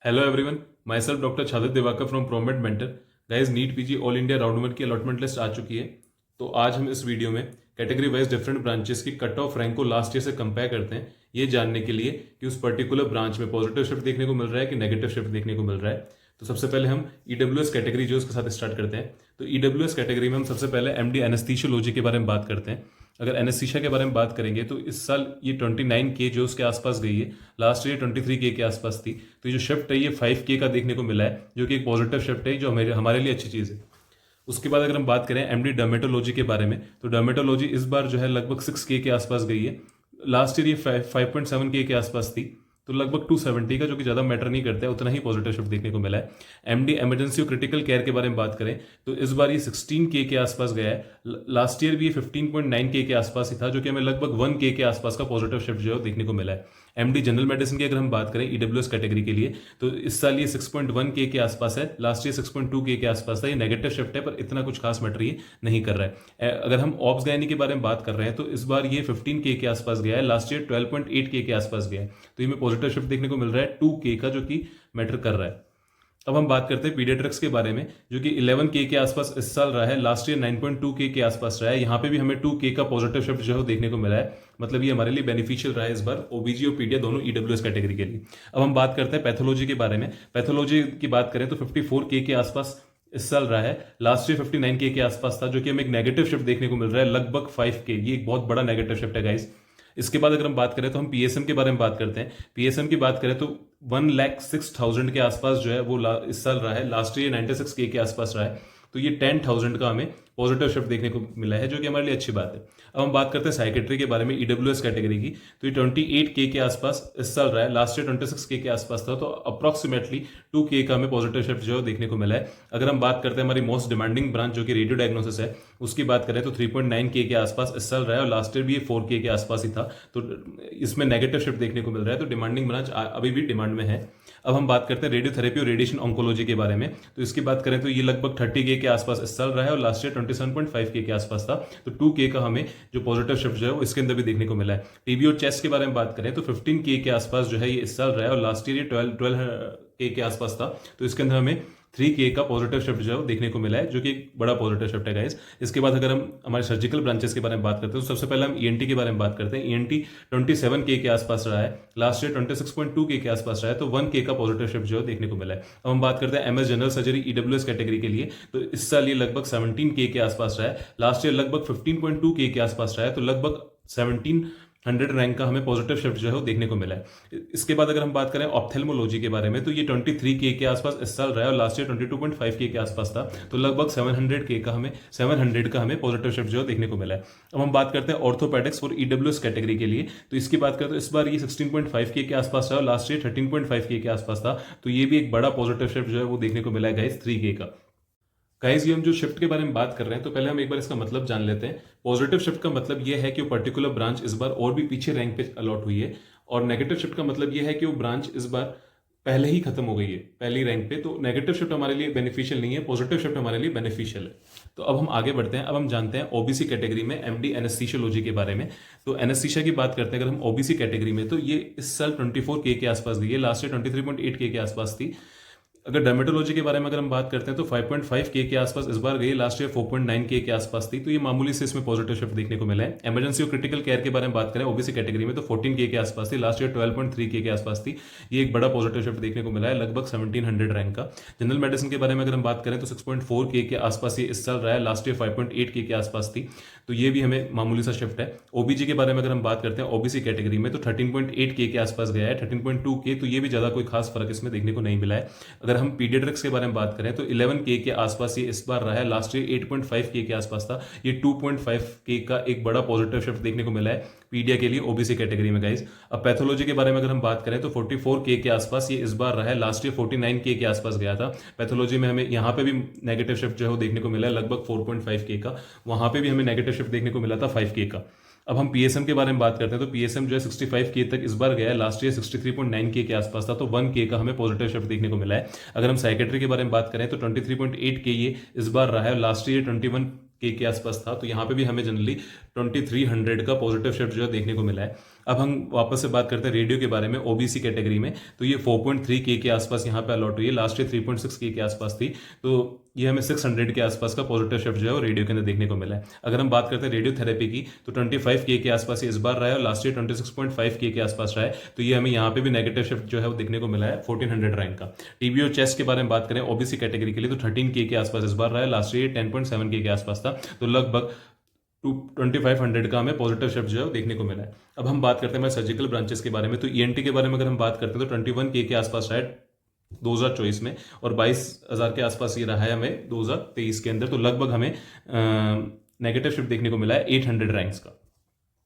Hello everyone, myself doctor Chhadit Diwakar from Promate Mentor. Guys, NEET PG all India round 1 की allotment list आ चुकी है। तो आज हम इस वीडियो में कैटेगरी वाइज डिफरेंट ब्रांचेस की कट ऑफ रैंक को लास्ट ईयर से कंपेयर करते हैं, ये जानने के लिए कि उस पर्टिकुलर ब्रांच में पॉजिटिव शिफ्ट देखने को मिल रहा है कि नेगेटिव शिफ्ट देखने को मिल रहा है। तो सबसे पहले हम ईडब्ल्यूएस कैटेगरी जो उसके साथ स्टार्ट करते हैं। तो ईडब्ल्यूएस कैटेगरी में हम सबसे पहले एमडी एनेस्थीसियोलॉजी के बारे में बात करते हैं। अगर एनेस्थीसिया के बारे में बात करेंगे तो इस साल ये 29K जो उसके आसपास गई है, लास्ट ईयर 23K के आसपास थी। तो ये जो शिफ्ट है ये 5K का देखने को मिला है, जो कि एक पॉजिटिव शिफ्ट है, जो हमारे लिए अच्छी चीज़ है। उसके बाद अगर हम बात करें एमडी डर्मेटोलॉजी के बारे में, तो डर्मेटोलॉजी इस बार जो है लगभग 6K के आसपास गई है। लास्ट ईयर ये 5.7K के आसपास थी, तो लगभग 270 का, जो कि ज़्यादा मैटर नहीं करता है, उतना ही पॉजिटिव शिफ्ट देखने को मिला है। एमडी इमरजेंसी और क्रिटिकल केयर के बारे में बात करें तो इस बार ये 16K के आसपास गया है। लास्ट ईयर भी ये 15.9K के आसपास ही था, जो कि हमें लगभग 1K के आसपास का पॉजिटिव शिफ्ट जो है देखने को मिला है। एमडी जनरल मेडिसिन की अगर हम बात करें ईडब्ल्यूएस कैटेगरी के लिए, तो इस साल ये 6.1K के आसपास है। लास्ट ईयर 6.2K के आसपास था। ये नेगेटिव शिफ्ट है, पर इतना कुछ खास मैटर ये नहीं कर रहा है। अगर हम ऑब्स गायनी के बारे में बात कर रहे हैं तो इस बार ये 15K के आसपास गया है। लास्ट ईयर 12.8K के आसपास गया है। तो ये में पॉजिटिव शिफ्ट देखने को मिल रहा है 2K का, जो कि मैटर कर रहा है। अब हम बात करते हैं पीडियाट्रिक्स के बारे में, जो कि 11K के आसपास इस साल रहा है। लास्ट ईयर 9.2K के आसपास रहा है। यहाँ पे भी हमें 2K का पॉजिटिव शिफ्ट जो है देखने को मिला है। मतलब ये हमारे लिए बेनिफिशियल रहा है इस बार, ओबीजी और पीडिया दोनों ईडब्ल्यूएस कैटेगरी के लिए। अब हम बात करते हैं पैथोलॉजी के बारे में। पैथोलॉजी की बात करें तो 54K के आसपास इस साल रहा है। लास्ट ईयर 59K के आसपास था, जो कि हमें एक नेगेटिव शिफ्ट देखने को मिल रहा है लगभग 5K। ये एक बहुत बड़ा नेगेटिव शिफ्ट है गाइस। इसके बाद अगर हम बात करें तो हम पीएसएम के बारे में बात करते हैं। पीएसएम की बात करें तो 1,06,000 के आसपास जो है वो इस साल रहा है। लास्ट ईयर 96K के आसपास रहा है। तो ये 10,000 का हमें पॉजिटिव शिफ्ट देखने को मिला है, जो कि हमारे लिए अच्छी बात है। अब हम बात करते हैं साइकेट्री के बारे में ईडब्ल्यूएस कैटेगरी की। तो ये 28K के आसपास इस साल रहा है। लास्ट ईयर 26K के आसपास था। तो अप्रॉक्सीमेटली 2K का हमें पॉजिटिव शिफ्ट जो देखने को मिला है। अगर हम बात करते हैं हमारी मोस्ट डिमांडिंग ब्रांच जो कि रेडियो डायग्नोसिस है, उसकी बात करें तो 3.9K के आसपास इस साल रहा है, और लास्ट ईयर भी ये 4K के आसपास ही था। तो इसमें नेगेटिव शिफ्ट देखने को मिल रहा है। तो डिमांडिंग ब्रांच अभी भी डिमांड में है। अब हम बात करते हैं रेडियोथेरेपी और रेडिएशन ऑन्कोलॉजी के बारे में। तो इसकी बात करें तो ये लगभग 30K के आसपास इस साल रहा है, और लास्ट ईयर 27.5K के आसपास था। तो 2K का हमें जो पॉजिटिव शिफ्ट जो है वो इसके अंदर भी देखने को मिला है। टीबी और चेस्ट के बारे में बात करें तो 15K के आसपास जो है ये इस साल रहा है, और लास्ट ईयर ये 12K के आसपास था। तो इसके अंदर हमें 3K का पॉजिटिव शिफ्ट जो है देखने को मिला है, जो कि एक बड़ा पॉजिटिव शिफ्ट है गाइस। इसके बाद अगर हम हमारे सर्जिकल ब्रांचेस के बारे में बात करते हैं तो सबसे पहले हम ईएनटी के बारे में बात करते हैं। ईएनटी 27K के आसपास रहा है। लास्ट ईयर 26.2K के आसपास रहा है। तो 1K का पॉजिटिव शिफ्ट जो देखने को मिला है। अब हम बात करते हैं MS general surgery EWS category के लिए। तो इस साल ये लगभग 17K के आसपास रहा है। लास्ट ईयर लगभग 15.2K के आसपास रहा है। तो लगभग 1700 रैंक का हमें पॉजिटिव शिफ्ट जो है वो देखने को मिला है। इसके बाद अगर हम बात करें ऑप्थेल्मोलॉजी के बारे में, तो ये 23K के आसपास इस साल रहा है, और लास्ट ईयर 22.5K के आसपास था। तो लगभग 700 का हमें पॉजिटिव शिफ्ट जो देखने को मिला है। अब हम बात करते हैं ऑर्थोपेडिक्स और ईडब्ल्यूएस कैटेगरी के लिए। तो इसकी बात करें तो इस बार ये 16.5K के आसपास रहा, और लास्ट ईयर 13.5K के आसपास था। तो ये भी एक बड़ा पॉजिटिव शिफ्ट जो है वो देखने को मिला है गाइस 3K का। गाइस, ये हम जो शिफ्ट के बारे में बात कर रहे हैं, तो पहले हम एक बार इसका मतलब जान लेते हैं। पॉजिटिव शिफ्ट का मतलब ये है कि वो पर्टिकुलर ब्रांच इस बार और भी पीछे रैंक पे अलॉट हुई है, और नेगेटिव शिफ्ट का मतलब ये है कि वो ब्रांच इस बार पहले ही खत्म हो गई है पहली रैंक पे। तो नेगेटिव शिफ्ट हमारे लिए बेनिफिशियल नहीं है, पॉजिटिव शिफ्ट हमारे लिए बेनिफिशियल है। तो अब हम आगे बढ़ते हैं। अब हम जानते हैं ओबीसी कैटेगरी में एमडी एनेस्थीसियोलॉजी के बारे में। तो एनेस्थीसिया की बात करते हैं अगर हम ओबीसी कैटेगरी में, तो ये इस साल 24K के आसपास गई है। लास्ट ईयर 23.8K के आसपास थी। अगर डर्मेटोलॉजी के बारे में अगर हम बात करते हैं तो 5.5K के आसपास इस बार गई। लास्ट ईयर 4.9K के आसपास थी। तो ये मामूली से इसमें पॉजिटिव शिफ्ट देखने को मिला है। इमरजेंसी और क्रिटिकल केयर के बारे में बात करें ओबीसी कैटेगरी में, तो 14K के आसपास थी। लास्ट ईयर 12.3K के आसपास थी। ये एक बड़ा पॉजिटिव शिफ्ट देखने को मिला है, लगभग 1700 रैंक का। जनरल मेडिसिन के बारे में अगर हम बात करें तो 6.4K के आसपास ये इस साल रहा है। लास्ट ईयर 5.8K के आसपास थी। तो ये भी हमें मामूली सा शिफ्ट है। ओबीजी के बारे में अगर हम बात करते हैं ओबीसी कैटेगरी में, तो 13.8K के आसपास गया है, 13.2K। तो ये भी ज्यादा कोई खास फर्क इसमें देखने को नहीं मिला है। अगर हम पीडियाट्रिक्स के बारे में बात करें तो 11K के आसपास ये इस बार रहा है। लास्ट ईयर 8.5K के आसपास था। ये 2.5K का एक बड़ा पॉजिटिव शिफ्ट देखने को मिला है पीडिया के लिए ओबीसी कैटेगरी में गाइस। अब पैथोलॉजी के बारे में अगर हम बात करें तो 44K के आसपास ये इस बार रहा है। लास्ट ईयर 49K के आसपास गया था। पैथोलॉजी में हमें यहाँ पे भी नेगेटिव शिफ्ट जो है देखने को मिला है, लगभग 4.5K का। वहां पे भी हमें नेगेटिव शिफ्ट देखने को मिला था 5K का। अब हम पीएसएम के बारे में बात करते हैं तो पीएसएम जो है 65K तक इस बार गया है। लास्ट ईयर 63.9K के आसपास था। तो 1K का हमें पॉजिटिव शिफ्ट देखने को मिला है। अगर हम साइकेट्री के बारे में बात करें तो 23.8K ये इस बार रहा है। लास्ट ईयर 21K के आसपास था। तो यहाँ पे भी हमें जनरली 2300 का पॉजिटिव शिफ्ट जो है देखने को मिला है। अब हम वापस से बात करते हैं रेडियो के बारे में। ओबीसी कैटेगरी में तो ये 4.3 के आसपास यहाँ पे अलॉट हुई है, लास्ट ईयर 3.6 के आसपास थी, तो ये हमें 600 के आसपास का पॉजिटिव शिफ्ट जो है वो रेडियो के अंदर देखने को मिला है। अगर हम बात करते हैं रेडियो थेरेपी की तो 25 के आसपास ये इस बार रहा है और लास्ट ईयर 26.5 के आसपास रहा है, तो ये हमें यहाँ पे भी नेगेटिव शिफ्ट जो है वो देखने को मिला है 1400 रैंक का। टीबी और चेस्ट के बारे में बात करें ओबीसी कैटेगरी के लिए तो 13 के आसपास इस बार रहा है, लास्ट ईयर 10.7 के आसपास था, तो लगभग 2500 का हमें पॉजिटिव शिफ्ट जो है देखने को मिला है। अब हम बात करते हैं हमारे सर्जिकल ब्रांचेस के बारे में। तो ईएनटी के बारे में अगर हम बात करते हैं तो 21 के आसपास रहा है 2024 में और 22,000 के आसपास ये रहा है हमें 2023 के अंदर, तो लगभग हमें नेगेटिव शिफ्ट देखने को मिला है 800 रैंक्स का।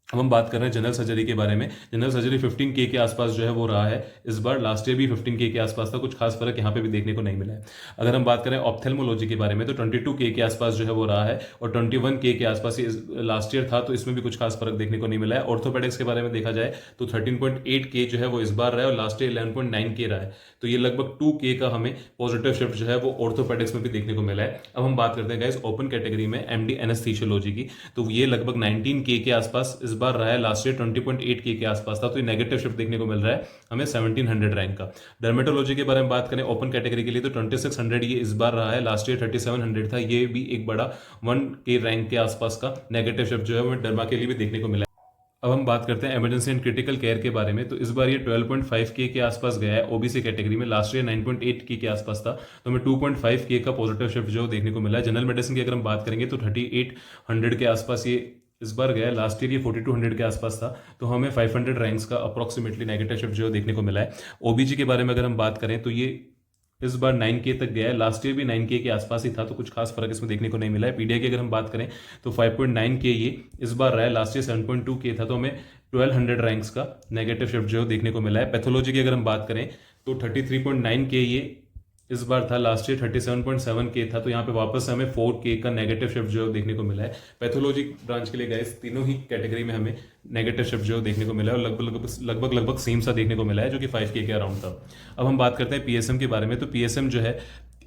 अब हम बात कर रहे हैं जनरल सर्जरी के बारे में। जनरल सर्जरी 15 के आसपास जो है वो रहा है इस बार, लास्ट ईयर भी 15 के आसपास था, कुछ खास फर्क यहाँ पे भी देखने को नहीं मिला है। अगर हम बात करें ऑप्थेल्मोलॉजी के बारे में तो 22 के आसपास जो है वो रहा है और 21 के आसपास लास्ट ईयर था, तो इसमें भी कुछ खास फर्क देखने को नहीं मिला है। ऑर्थोपेडिक्स के बारे में देखा जाए तो 13.8 के जो है वो इस बार रहा है और लास्ट ईयर 11.9 के रहा है, तो ये लगभग 2 के का हमें पॉजिटिव शिफ्ट जो है वो ऑर्थोपेडिक्स में भी देखने को मिला है। अब हम बात करते हैं गाइस ओपन कैटेगरी में एमडी एनेस्थीसियोलॉजी की, तो ये लगभग 19 के आसपास इस बार रहा है, लास्ट ईयर 20.8 के आसपास था, तो ये नेगेटिव शिफ्ट देखने को मिल रहा है हमें 1700 रैंक का। डर्मेटोलॉजी के बारे में बात करें ओपन कैटेगरी के लिए तो 2600 ये इस बार रहा है, लास्ट ईयर 3700 था, ये भी एक बड़ा 1 के रैंक के आसपास का नेगेटिव शिफ्ट जो है वो डर्मा के लिए भी देखने को मिला है। अब हम बात करते हैं इमरजेंसी एंड क्रिटिकल केयर के बारे में। तो इस बार ये 12.5 के आसपास गया है ओबीसी कैटेगरी में, लास्ट ईयर 9.8 के आसपास था, तो हमें 2.5 के का पॉजिटिव शिफ्ट जो देखने को मिला है। जनरल मेडिसिन की अगर हम बात करेंगे तो 3800 के आसपास ये इस बार गया है, लास्ट ईयर ये 4200 के आसपास था, तो हमें 500 रैंक्स का अप्रोक्सीमेटली नेगेटिव शिफ्ट जो देखने को मिला है। ओबीजी के बारे में अगर हम बात करें तो ये इस बार 9 के तक गया है, लास्ट ईयर भी 9 के आसपास ही था, तो कुछ खास फर्क इसमें देखने को नहीं मिला है। पीडीआई की अगर हम बात करें तो 5.9 के ये इस बार रहा है, लास्ट ईयर 7.2 के था, तो हमें 1200 रैंक्स का नेगेटिव शिफ्ट जो देखने को मिला है। पैथोलॉजी की अगर हम बात करें तो 33.9 के ये इस बार था, लास्ट ईयर 37.7 के था, तो यहाँ पे वापस हमें 4 के का नेगेटिव शिफ्ट जो देखने को मिला है। पैथोलॉजी ब्रांच के लिए गाइस तीनों ही कैटेगरी में हमें नेगेटिव शिफ्ट जो देखने को मिला है और लगभग सेम सा देखने को मिला है, जो कि 5 के अराउंड था। अब हम बात करते हैं पीएसएम के बारे में। तो पीएसएम जो है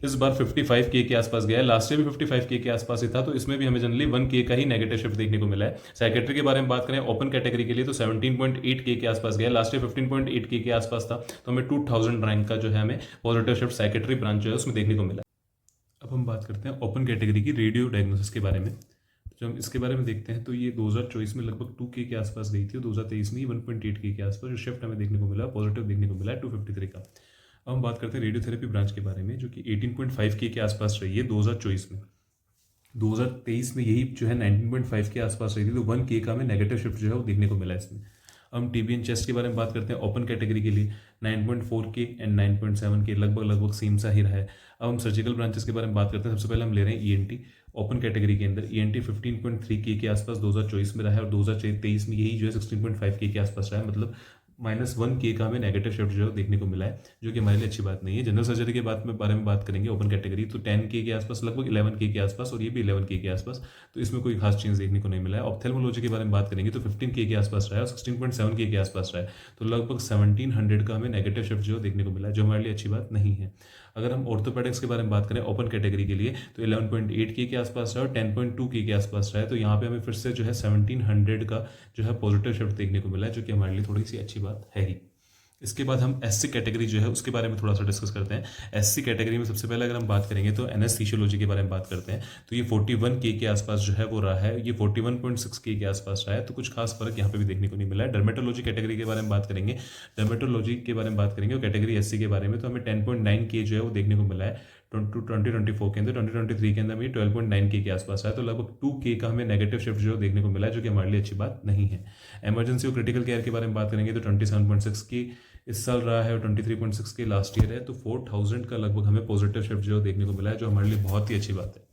इस बार 55 के आसपास गया है, लास्ट ईयर भी 55 के आसपास ही था, तो इसमें भी हमें जनरली 1 के का ही नेगेटिव शिफ्ट देखने को मिला है। साइकेट्री के बारे में बात करें ओपन कैटेगरी के लिए तो 17.8 के आसपास गया, लास्ट ईयर 15.8 के आसपास था, तो हमें 2000 रैंक का जो है हमें पॉजिटिव शिफ्ट साइकेट्री ब्रांच जो है उसमें देखने को मिला। अब हम बात करते हैं ओपन कैटेगरी की रेडियो डायग्नोसिस के बारे में। जब हम इसके बारे में देखते हैं तो ये 2024 में लगभग 2 के आसपास गई थी और 2023 में 1.8 के आसपास जो शिफ्ट हमें देखने को मिला, पॉजिटिव देखने को मिला है 253 का। अब हम बात करते हैं रेडियोथेरेपी ब्रांच के बारे में, जो कि 18.5 के आसपास रही है 2024 में। 2023 में यही जो है 19.5 के आसपास रही थी, तो 1 के का हमें नेगेटिव शिफ्ट जो है वो देखने को मिला है इसमें। हम टीबी एंड चेस्ट के बारे में बात करते हैं ओपन कैटेगरी के लिए 9.4 के एंड 9.7 के लगभग सेम सा ही रहा है। अब हम सर्जिकल ब्रांचेस के बारे में बात करते हैं। सबसे पहले हम ले रहे हैं ईएनटी ओपन कैटेगरी के अंदर। ईएनटी 15.3 के आसपास 2024 में रहा है और 2023 में यही जो है 16.5 के आसपास रहा है, मतलब -1 के का हमें नेगेटिव शिफ्ट जो देखने को मिला है, जो कि हमारे लिए अच्छी बात नहीं है। जनरल सर्जरी के बारे में बात करेंगे ओपन कैटेगरी तो 10 के आसपास, लगभग 11 के आसपास, और ये भी 11 के आसपास, तो इसमें कोई खास चेंज देखने को नहीं मिला है। ऑप्थेल्मोलॉजी के बारे में बात करेंगे तो 15 के आसपास रहा है और 16.7 के आसपास रहा है, तो लगभग 1700 का हमें नेगेटिव शिफ्ट जो देखने को मिला है, जो हमारे लिए अच्छी बात नहीं है। अगर हम ऑर्थोपेडिक्स के बारे में बात करें ओपन कैटेगरी के लिए तो 11.8 के आसपास रहा है और 10.2 के आसपास रहा है, तो यहाँ पे हमें फिर से जो है 1700 का जो है पॉजिटिव शिफ्ट देखने को मिला है, जो कि हमारे लिए थोड़ी सी अच्छी बात है ही। इसके बाद हम एससी कैटेगरी जो है उसके बारे में थोड़ा सा डिस्कस करते हैं। एससी कैटेगरी में सबसे पहले अगर हम बात करेंगे तो एनेस्थीसियोलॉजी के बारे में बात करते हैं, तो ये 41 के आसपास जो है वो रहा है, ये 41.6 के आसपास रहा है, तो कुछ खास फर्क यहाँ पे भी देखने को नहीं मिला है। डर्मेटोलॉजी कैटेगरी के बारे में बात करेंगे, डर्मेटोलॉजी के बारे में बात करेंगे और कैटेगरी एससी के बारे में, तो हमें 10.9 के जो है वो देखने को मिला है 2024 के अंदर। 2023 के अंदर हमें 12.9 के आसपास है, तो लगभग 2 के का हमें नेगेटिव शिफ्ट जो देखने को मिला है, जो कि हमारे लिए अच्छी बात नहीं है। इमरजेंसी और क्रिटिकल केयर के बारे में बात करेंगे तो 27.6 की इस साल रहा है और 23.6 के लास्ट ईयर है, तो 4000 का लगभग हमें पॉजिटिव शिफ्ट जो देखने को मिला है, जो हमारे लिए बहुत ही अच्छी बात है।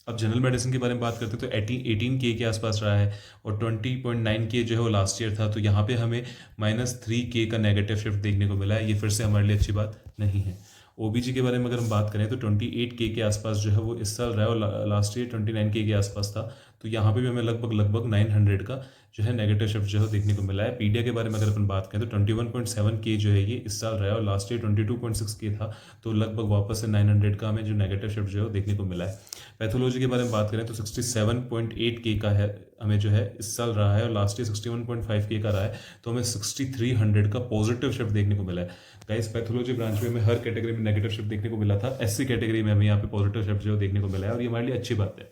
अब जनरल मेडिसिन के बारे में बात करते हैं तो 18 के आसपास रहा है और 20.9 के जो है वो लास्ट ईयर था, तो यहाँ पे हमें -3 के का नेगेटिव शिफ्ट देखने को मिला है, ये फिर से हमारे लिए अच्छी बात नहीं है। ओबीजी के बारे में अगर हम बात करें तो 28 के आसपास जो है वो इस साल रहा है और लास्ट ईयर 29 के आसपास था, तो यहाँ पे भी हमें लगभग 900 का जो है नेगेटिव शिफ्ट जो है देखने को मिला है। पीडिया के बारे में अगर अपन बात करें तो 21.7 के जो है ये इस साल रहा है और लास्ट ईयर 22.6 के था, तो लगभग वापस से 900 का हमें जो नेगेटिव शिफ्ट जो है देखने को मिला है। पैथोलॉजी के बारे में बात करें तो 67.8 के का है हमें जो है इस साल रहा है और लास्ट ईयर 61.5 के का रहा है, तो हमें 6300 का पॉजिटिव शिफ्ट देखने को मिला है। गाइस पैथोलॉजी ब्रांच में हमें हर कैटेगरी में नेगेटिव शिफ्ट देखने को मिला था, एससी कैटेगरी में हमें यहाँ पे पॉजिटिव शिफ्ट जो देखने को मिला है और ये हमारे लिए अच्छी बात है।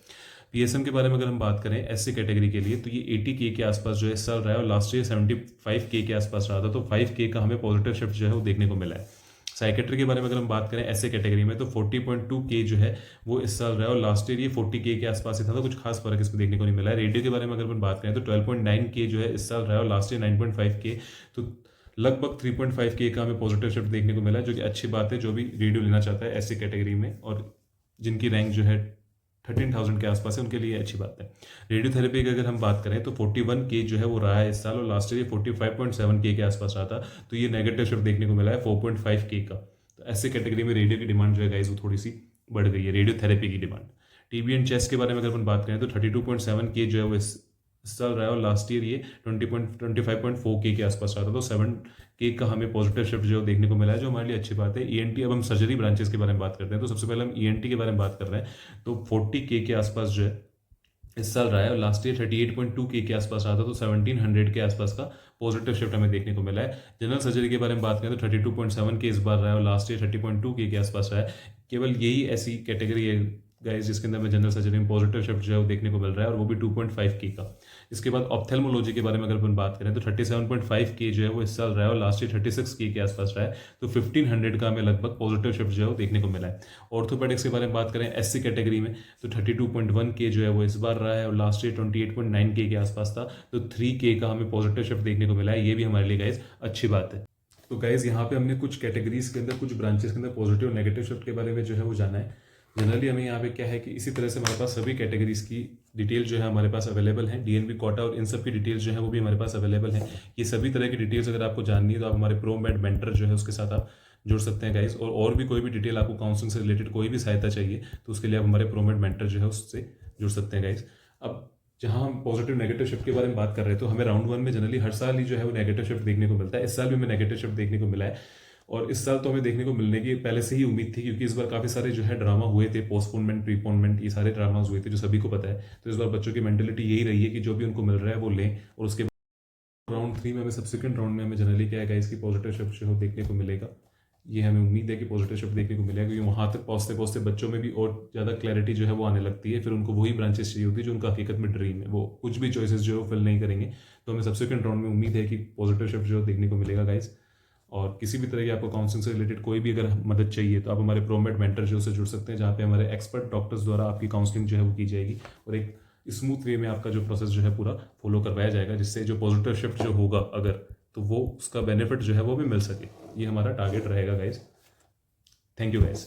पीएसएम के बारे में अगर हम बात करें एससी कैटेगरी के लिए तो ये 80 के आसपास जो है इस साल रहा है और लास्ट ईयर 75 के आसपास रहा था, तो 5 के का हमें पॉजिटिव शिफ्ट जो है वो देखने को मिला है। साइकेट्री के बारे में अगर हम बात करें ऐसे कैटेगरी में तो 40.2 के जो है वो इस साल रहा है और लास्ट ईयर ये 40 के आसपास ही था, तो कुछ खास फर्क इसमें देखने को नहीं मिला है। रेडियो के बारे में अगर हम बात करें तो 12.9 के जो है इस साल रहा है और लास्ट ईयर 9.5 के, तो लगभग 3.5 के का हमें पॉजिटिव शिफ्ट देखने को मिला है, जो कि अच्छी बात है जो भी रेडियो लेना चाहता है ऐसी कैटेगरी में और जिनकी रैंक जो है 13,000 के आसपास है उनके लिए अच्छी बात है। रेडियोथेरेपी की अगर हम बात करें तो 41 के जो है वो रहा है इस साल और लास्ट ईयर 45.7 के आसपास रहा था, तो ये नेगेटिव शिफ्ट देखने को मिला है 4.5 के का। तो ऐसे कैटेगरी में रेडियो की डिमांड जो है गाइस वो थोड़ी सी बढ़ गई है, रेडियोथेरेपी की डिमांड। टीबी एंड चेस्ट के बारे में अगर अपन बात करें तो 32.7 के जो है वो इस साल रहा है और लास्ट ईयर ये 25.4 के आसपास रहा था, तो 7 के का हमें पॉजिटिव शिफ्ट जो देखने को मिला है, जो हमारे लिए अच्छी बात है। ईएनटी, अब हम सर्जरी ब्रांचेस के बारे में बात करते हैं तो सबसे पहले हम ईएनटी के बारे में बात कर रहे हैं, तो 40 के आसपास जो है इस साल रहा है और लास्ट ईयर 38.2 के आसपास रहा था, तो 1700 के आसपास का पॉजिटिव शिफ्ट हमें देखने को मिला है। जनरल सर्जरी के बारे में बात करें तो 32.7 के इस बार रहा है और लास्ट ईयर 30.2 के आसपास रहा है। केवल यही ऐसी कैटेगरी है गाइस जिसके अंदर में जनरल सर्जरी में पॉजिटिव शिफ्ट जो है वो देखने को मिल रहा है और वो भी 2.5 के का। इसके बाद ऑप्थेल्मोलॉजी के बारे में अगर अपन बात करें तो 37.5 के जो है वो इस साल रहा है और लास्ट ईयर 36 के आसपास रहा है, तो 1500 का हमें लगभग पॉजिटिव शिफ्ट जो है वो देखने को मिला है। ऑर्थोपेडिक्स के बारे में बात करें एससी कैटेगरी में तो 32.1 के जो है वो इस बार रहा है और लास्ट ईयर 28.9 के आसपास था, तो 3 के का हमें पॉजिटिव शिफ्ट देखने को मिला है, ये भी हमारे लिए गाइस अच्छी बात है। तो गाइस यहाँ पे हमने कुछ कैटेगरीज के अंदर, कुछ ब्रांचेस के अंदर पॉजिटिव और नेगेटिव शिफ्ट के बारे में जो है वो जाना है। जनरली हमें यहाँ पे क्या है कि इसी तरह से हमारे पास सभी कैटेगरीज की डिटेल जो है हमारे पास अवेलेबल है, डीएनबी कोटा और इन सब की डिटेल्स जो है वो भी हमारे पास अवेलेबल है। ये सभी तरह की डिटेल्स अगर आपको जाननी है तो आप हमारे प्रोमेड मेंटर जो है उसके साथ आप जुड़ सकते हैं गाइस, और भी कोई भी डिटेल आपको काउंसलिंग से रिलेटेड कोई भी सहायता चाहिए तो उसके लिए आप हमारे प्रोमेड मेंटर जो है उससे जुड़ सकते हैं गाइस। अब जहां हम पॉजिटिव नेगेटिव शिफ्ट के बारे में बात कर रहे हैं तो हमें राउंड 1 में जनरली हर साल ही जो है वो नेगेटिव शिफ्ट देखने को मिलता है। इस साल भी हमें नेगेटिव शिफ्ट देखने को मिला है और इस साल तो हमें देखने को मिलने की पहले से ही उम्मीद थी, क्योंकि इस बार काफ़ी सारे जो है ड्रामा हुए थे, पोस्टपोनमेंट, प्रीपोनमेंट, ये सारे ड्रामाज हुए थे जो सभी को पता है। तो इस बार बच्चों की मेंटेलिटी यही रही है कि जो भी उनको मिल रहा है वो लें, और उसके राउंड 3 में हमें सब्सिक्वेंट राउंड में हमें जनरली क्या है इसकी पॉजिटिव शिफ्ट जो देखने को मिलेगा। ये हमें उम्मीद है कि पॉजिटिव शिफ्ट देखने को मिलेगा, क्योंकि वहाँ तक पहुँचते पहुँचते बच्चों में भी और ज़्यादा क्लैरिटी जो है वो आने लगती है, फिर उनको वही ब्रांचेस चाहिए होती है जो उनका हकीकत में ड्रीम है, वो कुछ भी चॉइसेस जो है फिल नहीं करेंगे। तो हमें सब्सिक्वेंट राउंड में उम्मीद है कि पॉजिटिव शिफ्ट जो देखने को मिलेगा गाइस। और किसी भी तरह की आपको काउंसलिंग से रिलेटेड कोई भी अगर मदद चाहिए तो आप हमारे प्रोमेड मेंटर जो से जुड़ सकते हैं, जहाँ पे हमारे एक्सपर्ट डॉक्टर्स द्वारा आपकी काउंसलिंग जो है वो की जाएगी और एक स्मूथ वे में आपका जो प्रोसेस जो है पूरा फॉलो करवाया जाएगा, जिससे जो पॉजिटिव शिफ्ट जो होगा अगर, तो वो उसका बेनिफिट जो है वो भी मिल सके। ये हमारा टारगेट रहेगा गाइज। Thank you guys.